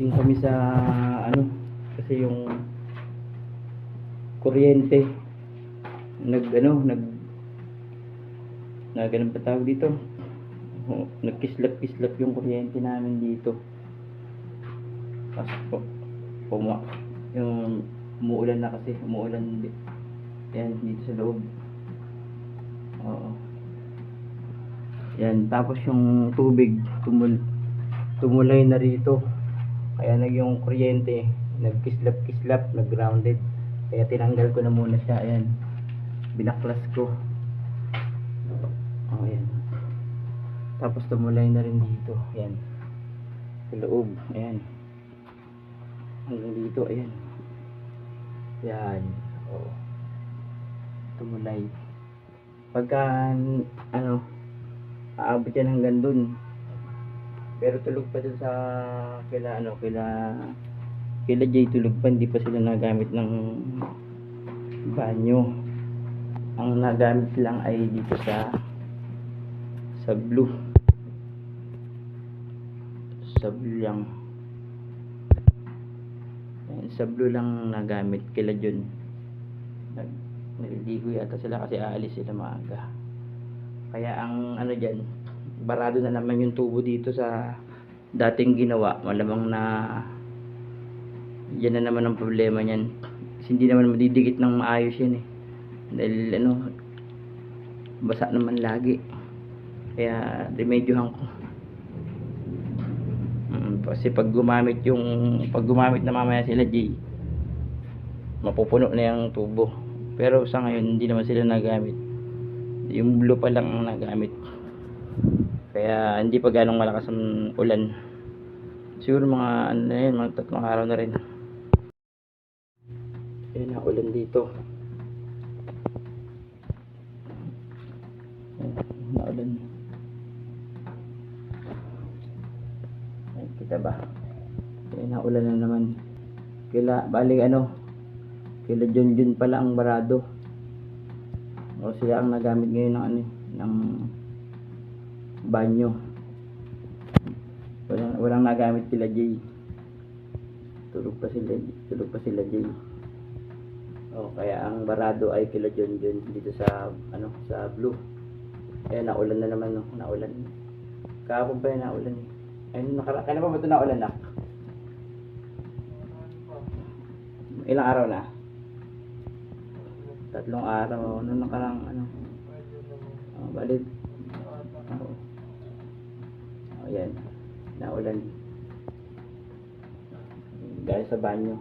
Ting kami sa ano kasi yung kuryente nag ganun pa tawag dito. Nagkislap-kislap yung kuryente namin dito. Tapos yung umuulan na kasi, yan dito sa loob. Oo. Yan, tapos yung tubig tumulay na rito. Kaya yung kuryente nagkislap-kislap, nag-grounded. Kaya tinanggal ko na muna siya. Ayan. Binaklas ko. Oh, ayan. Tapos tumulay na rin dito. Ayan. Sa loob. Ayan. Hanggang dito. Ayan. Ayan. Oh. Tumulay. Pagka aabot yan hanggang dun. Pero tulog pa dun sa kila Jay, tulog pa, hindi pa sila nagamit ng banyo. Ang nagamit lang ay dito sa blue. Sa blue lang. Ayan, sa blue lang nagamit kila John. Naliligo yata sila kasi aalis sila maaga. Kaya ang dyan, barado na naman yung tubo dito sa dating ginawa. Malamang na yan na naman ang problema niyan. Kasi hindi naman madidikit ng maayos yan eh. Dahil basa naman lagi. Kaya remedyohan ko. Kasi pag gumamit na mamaya sila Jay, mapupuno na yung tubo. Pero sa ngayon hindi naman sila nagamit. Yung blue pa lang ang nagamit. Kaya hindi pa ganong malakas ang ulan. Siguro mga mga 3 araw na rin. Ayun na ulan dito. Ayun na ulan. Ayun, kita ba? Ayun na ulan na naman. Kila John pala ang barado. O sila ang nagamit ngayon ng banyo. Walang nagamit kila Jay. Tulog pa sila Jay. O kaya ang barado ay kila John dito sa blue. Kaya naulan na naman naulan. Kahapon pa naulan. Ayun, kailan pa ba ito naulan na? Ilang araw na? 3 araw. Nakarang balik. Ayan. Naulan. Dahil sa banyo.